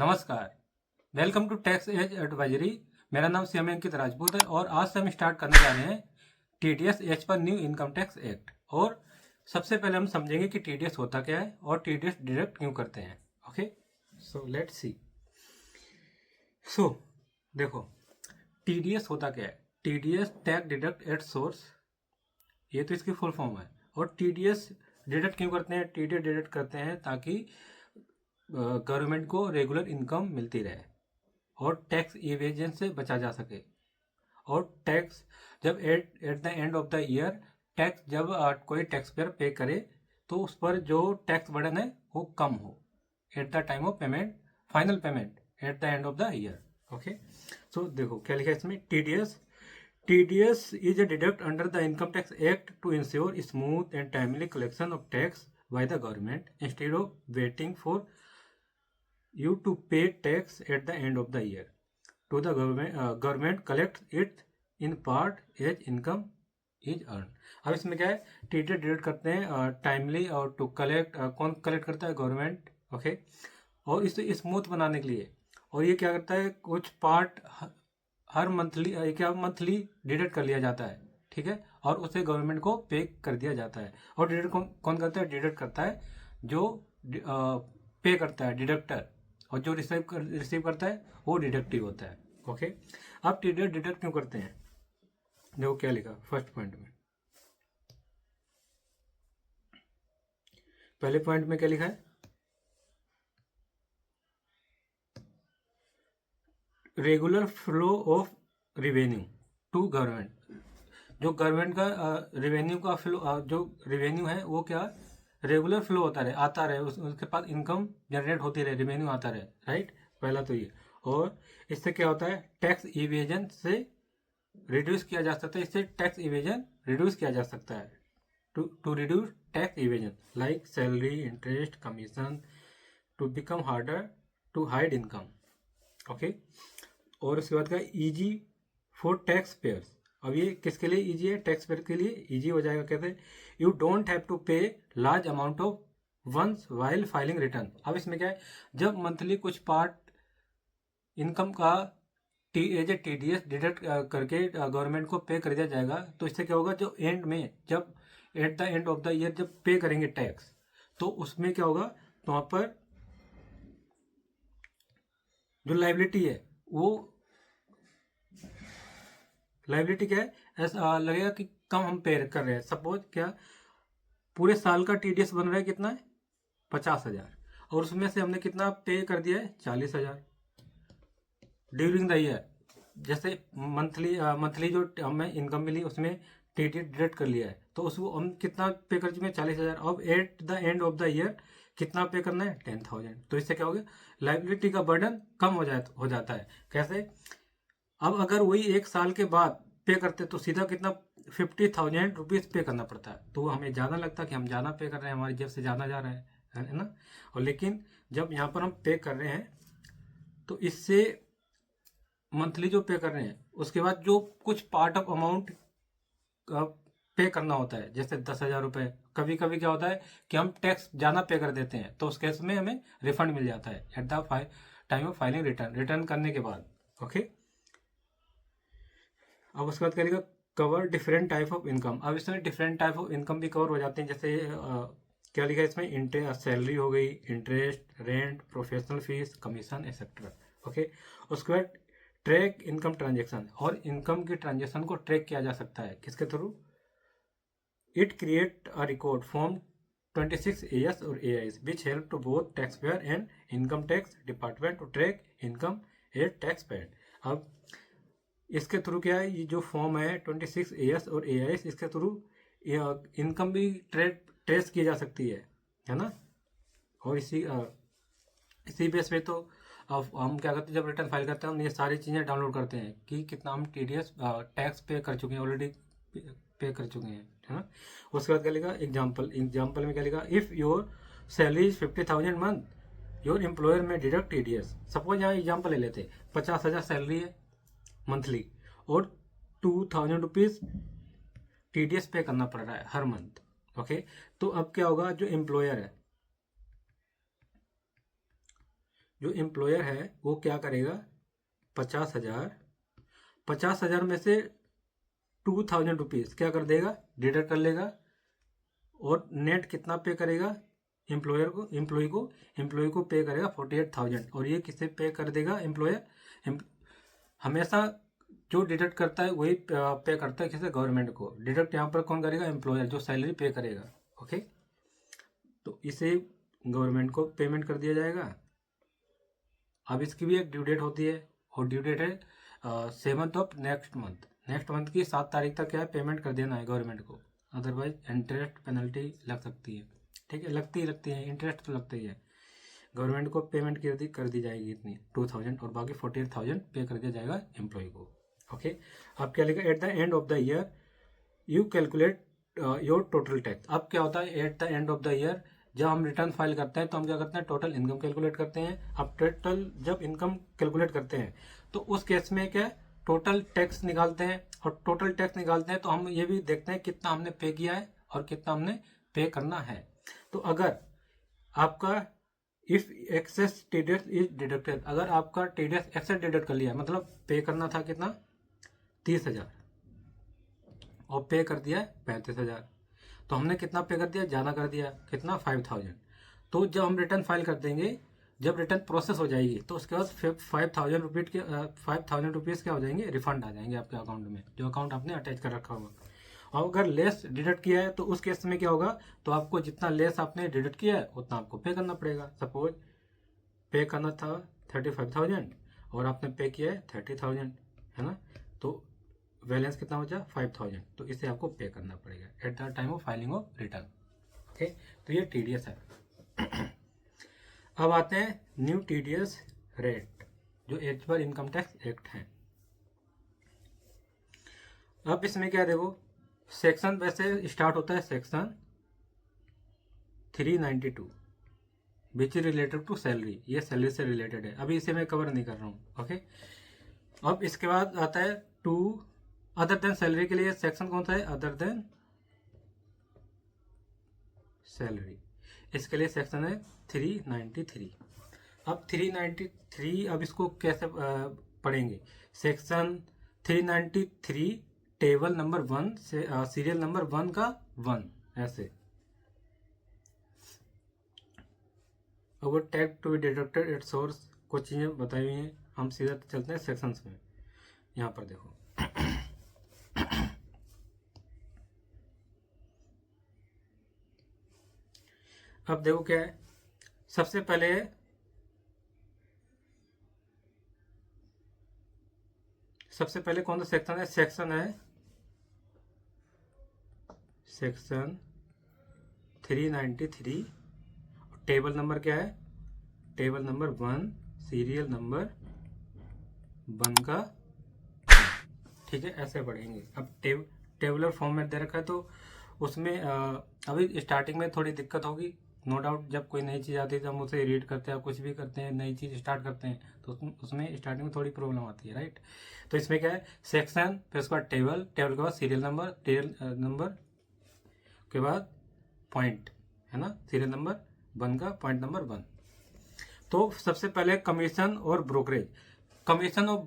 नमस्कार। Welcome to tax age advisory. मेरा नाम सीएम अंकित राजपूत है और आज से हम स्टार्ट करने जा रहे हैं TDS as per new income tax act. और सबसे पहले हम समझेंगे कि टीडीएस होता क्या है और टीडीएस डिडक्ट क्यों करते हैं। Okay, so let's see. सो देखो, टीडीएस होता क्या है। TDS tax deduct at source, ये तो इसकी फुल फॉर्म है। और टीडीएस डिडक्ट क्यों करते हैं? टीडीएस डिडक्ट करते हैं ताकि गवर्नमेंट को रेगुलर इनकम मिलती रहे और टैक्स इवेजन से बचा जा सके। और टैक्स जब eight the end of the year tax जब कोई टैक्स पेयर पे करे तो उस पर जो टैक्स बर्डन है वो कम हो at the time of payment, final payment at the end of the year. Okay, so देखो क्या लिखा है इसमें। TDS is a deduct under the income tax act to ensure smooth and timely collection of tax by the government instead of waiting for you to pay tax at the end of the year to the government collects it in part as income is earned। अब इसमें क्या है, TDS deduct करते हैं timely और to collect, कौन collect करता है? गवर्नमेंट। ओके, और इसे स्मूथ बनाने के लिए। और ये क्या करता है, कुछ पार्ट हर मंथली क्या मंथली डिडक्ट कर लिया जाता है, ठीक है, और उसे गवर्नमेंट को पे कर दिया जाता है। और डिडक्ट कौन करता है? डिडक्ट करता है जो पे करता है, डिडक्टर, और जो रिसीव करता है वो डिडक्टिव होता है। ओके, अब टीडीएस डिडक्ट क्यों करते हैं? देखो क्या लिखा फर्स्ट पॉइंट में। पहले पॉइंट में क्या लिखा है? Regular flow of revenue to government. जो गवर्नमेंट का रेवेन्यू का फ्लो, जो रेवेन्यू है वो क्या रेगुलर फ्लो होता रहे, आता रहे, उसके पास इनकम जनरेट होती रहे, रेवेन्यू आता रहे, राइट। पहला तो ये। और इससे क्या होता है, टैक्स इवेजन से रिड्यूस किया जा सकता है। इससे टैक्स इवेजन रिड्यूस किया जा सकता है। To reduce tax evasion like salary, interest, commission to become harder to hide income. Okay, और उसके बाद का इजी फॉर टैक्स पेयर्स। अब ये किसके लिए इजी है? टैक्स पेयर के लिए इजी हो जाएगा। कैसे? You don't have to pay large amount of once while filing return. अब इसमें क्या है, जब मंथली कुछ पार्ट इनकम का एज ए टीडीएस डिडक्ट करके गवर्नमेंट को पे कर दिया जाएगा, तो इससे क्या होगा, जो एंड में जब eight the end of the year जब पे करेंगे टैक्स, तो उसमें क्या होगा, तो वहां पर जो लाइबिलिटी है वो लाइबिलिटी क्या है, ऐसा लगेगा कि कम हम पे कर रहे हैं। सपोज क्या, पूरे साल का टीडीएस बन रहा है, कितना है? 50,000, और उसमें से हमने कितना पे कर दिया है? 40,000 ड्यूरिंग द ईयर। जैसे मंथली जो हमें इनकम मिली उसमें टीडीएस डिडक्ट कर लिया है, तो उसको हम कितना पे कर चुके हैं? 40,000। अब eight the end of the year कितना पे करना है? 10,000। तो इससे क्या हो गया, लाइबिलिटी का बर्डन कम हो जाता है। कैसे? अब अगर वही एक साल के बाद पे करते तो सीधा कितना 50,000 रुपीज पे करना पड़ता है, तो हमें ज़्यादा लगता है कि हम ज़्यादा पे कर रहे हैं, हमारी जेब से ज़्यादा जा रहा है ना। और लेकिन जब यहाँ पर हम पे कर रहे हैं तो इससे मंथली जो पे कर रहे हैं उसके बाद जो कुछ पार्ट ऑफ अमाउंट पे करना होता है, जैसे 10,000 रुपये, कभी कभी क्या होता है कि हम टैक्स ज़्यादा पे कर देते हैं, तो उस केस में हमें रिफंड मिल जाता है eight the time of filing return करने के बाद। ओके, अब उसके बाद करेगा cover different type of income. अब इसमें डिफरेंट टाइप ऑफ इनकम भी कवर हो जाते हैं। जैसे क्या लिखा है इसमें, सैलरी हो गई, interest, rent, professional fees, commission etcetera. Okay, उसके बाद ट्रैक इनकम ट्रांजेक्शन, और इनकम की ट्रांजेक्शन को ट्रैक किया जा सकता है किसके through? It create a record form 26 AS और AIs which help to both taxpayer and income tax department to track income as tax paid। अब इसके थ्रू क्या है, ये जो फॉर्म है 26 AS और AIs, इसके थ्रू इनकम भी ट्रेस की जा सकती है ना। और इसी बेस पे तो अब हम क्या करते हैं, जब रिटर्न फाइल करते हैं हम ये सारी चीज़ें डाउनलोड करते हैं कि कितना हम टीडीएस टैक्स पे कर चुके हैं, ऑलरेडी पे कर चुके हैं, है ना। उसके बाद क्या लिखा, एग्जाम्पल में क्या लिखा, if your salary is 50,000 month your employer में डिडक्ट टीडीएस। सपोज यहाँ एग्जाम्पल ले लेते, 50,000 सैलरी है मंथली और 2,000 रुपीज़ टीडीएस पे करना पड़ रहा है हर मंथ। ओके, तो अब क्या होगा, जो एम्प्लॉयर है जो एम्प्लॉयर है वो क्या करेगा, 50,000 में से 2,000 रुपीज़ क्या कर देगा, डिडक्ट कर लेगा, और नेट कितना पे करेगा एम्प्लॉय को पे करेगा 48,000। और ये किसे पे कर देगा, एम्प्लॉयर हमेशा जो डिडक्ट करता है वही पे करता है किसे, गवर्नमेंट को। डिडक्ट यहाँ पर कौन करेगा, एम्प्लॉयर, जो सैलरी पे करेगा। ओके, तो इसे गवर्नमेंट को पेमेंट कर दिया जाएगा। अब इसकी भी एक ड्यू डेट होती है, और ड्यू डेट है 7th ऑफ नेक्स्ट मंथ की 7 तारीख तक क्या है, पेमेंट कर देना है गवर्नमेंट को, अदरवाइज इंटरेस्ट पेनल्टी लग सकती है। ठीक है, लगती है, इंटरेस्ट तो लगता ही है। गवर्नमेंट को पेमेंट कर दी जाएगी इतनी 2,000, और बाकी 48,000 पे कर दिया जाएगा एम्प्लॉय को। ओके, अब क्या लिखा, eight the end of the year you calculate your total tax. अब क्या होता है, eight the end of the year जब हम रिटर्न फाइल करते हैं तो हम क्या करते हैं, टोटल इनकम कैलकुलेट करते हैं। अब टोटल जब इनकम कैलकुलेट करते हैं तो उस केस में क्या, टोटल टैक्स निकालते हैं, और टोटल टैक्स निकालते हैं तो हम ये भी देखते हैं कितना हमने पे किया है और कितना हमने पे करना है। तो अगर आपका if excess TDS is deducted, अगर आपका टीडीएस एक्सेस डिडक्ट कर लिया, मतलब पे करना था कितना, 30,000, और पे कर दिया 35,000, तो हमने कितना पे कर दिया, ज़्यादा कर दिया, कितना, 5,000। तो जब हम रिटर्न फाइल कर देंगे, जब रिटर्न प्रोसेस हो जाएगी तो उसके बाद 5,000 रुपीज़ क्या हो जाएंगे, रिफंड आ जाएंगे आपके अकाउंट में, जो अकाउंट आपने अटैच कर रखा होगा। और अगर लेस डिडक्ट किया है तो उस केस में क्या होगा, तो आपको जितना लेस आपने डिडक्ट किया है उतना आपको पे करना पड़ेगा। सपोज पे करना था 35,000 और आपने पे किया है 30,000, है ना, तो बैलेंस कितना हो जाए, 5,000, तो इसे आपको पे करना पड़ेगा at the time of filing of return. Okay, तो ये टीडीएस है। अब आते हैं न्यू टीडीएस रेट, जो as per income tax act है। अब इसमें क्या, देखो सेक्शन वैसे स्टार्ट होता है section 392 which is related to salary, ये सैलरी से रिलेटेड है, अभी इसे मैं कवर नहीं कर रहा हूँ। ओके, अब इसके बाद आता है टू अदर देन सैलरी के लिए सेक्शन कौन सा है, अदर देन सैलरी, इसके लिए सेक्शन है 393। अब 393, अब इसको कैसे पढ़ेंगे, सेक्शन 393 टेबल नंबर 1 से सीरियल नंबर 1 का 1 ऐसे। अगर tax to be deducted at source, कुछ चीज़ें बताई हुई हैं, हम सीधा चलते हैं सेक्शंस में। यहाँ पर देखो अब देखो क्या है, सबसे पहले कौन सा सेक्शन है, सेक्शन 393, टेबल नंबर क्या है, टेबल नंबर 1 सीरियल नंबर 1 का, ठीक है, ऐसे पढ़ेंगे। अब टेबुलर फॉर्मेट दे रखा है तो उसमें अभी स्टार्टिंग में थोड़ी दिक्कत होगी, नो डाउट। जब कोई नई चीज़ आती है तो हम उसे रीड करते हैं, कुछ भी करते हैं, नई चीज़ स्टार्ट करते हैं तो उसमें स्टार्टिंग में थोड़ी प्रॉब्लम आती है, राइट। तो इसमें क्या है, सेक्शन, फिर उसके बाद टेबल के बाद सीरियल नंबर के बाद पॉइंट, है ना, सीरियल नंबर 1 का पॉइंट नंबर 1। तो सबसे पहले कमीशन और ब्रोकरेज। कमीशन और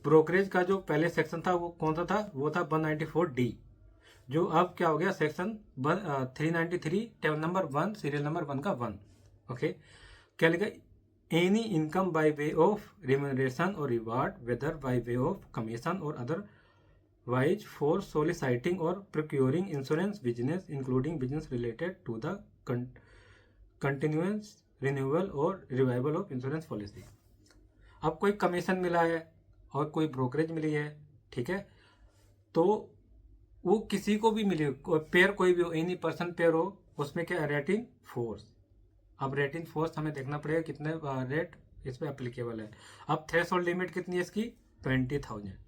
ब्रोकरेज का जो पहले सेक्शन था वो कौन सा था, वो था 194D, जो अब क्या हो गया, section 393 table number 1 serial number 1 का 1। ओके, क्या लिखा, any income by way of remuneration और reward whether by way of commission और अदर वाइज फॉर सोलिसाइटिंग और procuring insurance business including business related to the continuous renewal और revival of insurance policy. अब कोई commission मिला है और कोई ब्रोकरेज मिली है, ठीक है, तो वो किसी को भी मिली, पेयर कोई भी हो, एनी पर्सन पेयर हो, उसमें क्या रेटिंग फोर्स। अब रेटिंग फोर्स हमें देखना पड़ेगा कितने रेट इस पर अप्लीकेबल है। अब थ्रेशोल्ड लिमिट कितनी है इसकी, 20,000।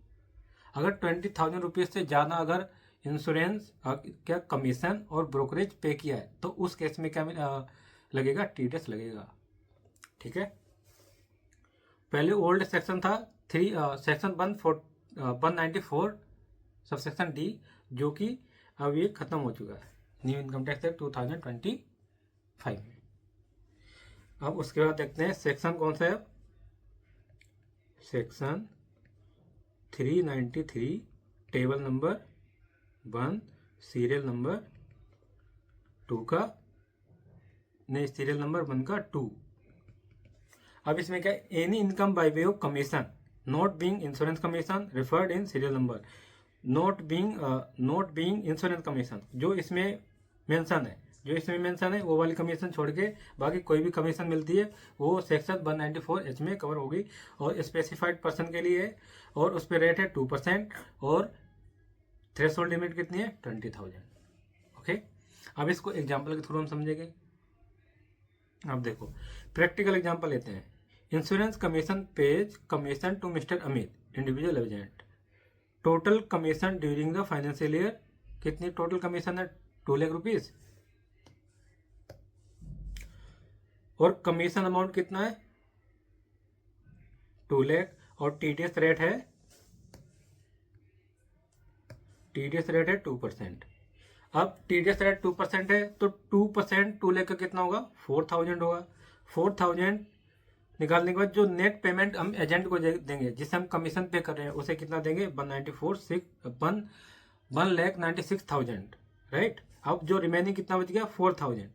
अगर 20,000 रुपीज़ से ज़्यादा अगर इंश्योरेंस क्या कमीशन और ब्रोकरेज पे किया है तो उस केस में क्या लगेगा, टीडीएस लगेगा, ठीक है। पहले ओल्ड सेक्शन था सेक्शन 194 सब सेक्शन डी, जो कि अब ये खत्म हो चुका है न्यू इनकम टैक्स एक्ट 2025 में। अब उसके बाद देखते हैं सेक्शन कौन सा है। Section 393 table number 1 serial number 2 का, नहीं सीरियल नंबर 1 का 2। अब इसमें क्या, any income by way of commission not being insurance commission referred in serial number, not being insurance commission, जो इसमें मेंशन है वो वाली कमीशन छोड़ के बाकी कोई भी कमीशन मिलती है वो सेक्शन 194H में कवर होगी और स्पेसिफाइड पर्सन के लिए है और उस पर रेट है 2% और थ्रेशोल्ड लिमिट कितनी है 20,000। ओके, अब इसको एग्जाम्पल के थ्रू हम समझेंगे। अब देखो प्रैक्टिकल एग्जाम्पल लेते हैं। Insurance commission pays commission to mister Amit individual agent, total commission during the financial year, कितनी टोटल कमीशन है 2 लाख रुपीज और कमीशन अमाउंट कितना है 2 लाख और टीडीएस रेट है 2%। अब टीडीएस रेट 2% है तो 2% 2 लाख का कितना होगा 4,000 होगा। 4,000 निकालने के बाद जो नेट पेमेंट हम एजेंट को देंगे जिसे हम कमीशन पे कर रहे हैं उसे कितना देंगे 1,96,000 राइट। अब जो रिमेनिंग कितना बच गया 4,000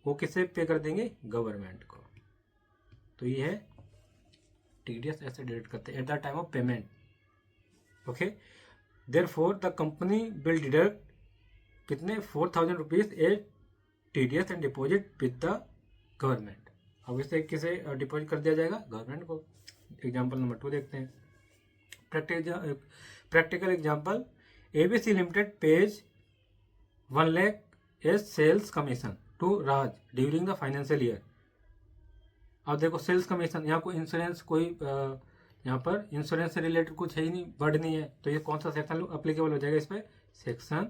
वो किसे पे कर देंगे गवर्नमेंट को। तो ये है टीडीएस ऐसे डिडक्ट करते हैं eight the time of payment. Okay, therefore the company will deduct कितने 4,000 rupees A TDS and deposit with the government. अब इसे किसे डिपॉजिट कर दिया जाएगा गवर्नमेंट को। एग्जाम्पल नंबर 2 देखते हैं। Practical example, ABC limited pays 1 lakh as sales commission to Raj during the financial year. अब देखो सेल्स कमीशन, यहाँ कोई इंश्योरेंस यहाँ पर इंश्योरेंस से रिलेटेड कुछ है ही नहीं, वर्ड नहीं है, तो ये कौन सा सेक्शन अप्लीकेबल हो जाएगा इस पर section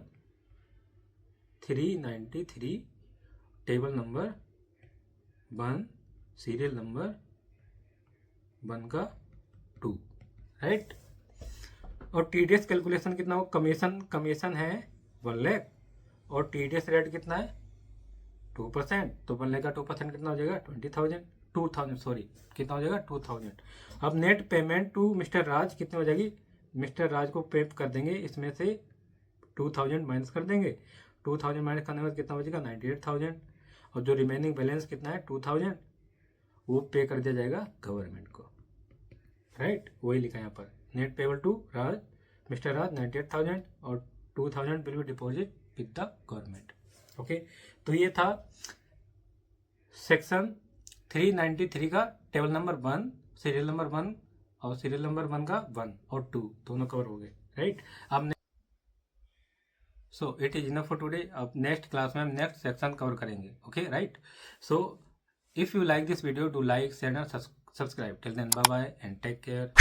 393 table number 1 serial number 1 का 2 राइट। और टीडीएस कैलकुलेशन कितना हो, कमीशन है 1 लाख और टीडीएस रेट कितना है 2%, तो 1 लाख का 2% कितना हो जाएगा 2,000 सॉरी कितना हो जाएगा 2,000। अब नेट पेमेंट टू मिस्टर राज कितनी हो जाएगी, मिस्टर राज को पे कर देंगे, इसमें से 2,000 माइनस कर देंगे, 2,000 माइनस करने के बाद कितना बचेगा 98,000 और जो रिमेनिंग बैलेंस कितना है 2,000 वो पे कर दिया जाएगा गवर्नमेंट को राइट। वही लिखा है यहाँ पर net payable to Raj mister Raj 98,000 और 2,000 will be deposit with the government. Okay, तो ये था सेक्शन 393 का टेबल नंबर 1 सीरियल नंबर 1 और सीरियल नंबर 1 का 1 और 2 दोनों कवर हो गए राइट। अब so it is enough for today. अब नेक्स्ट क्लास में हम नेक्स्ट सेक्शन कवर करेंगे। Okay right, so if you like this video do like share and subscribe. Till then bye bye and take care.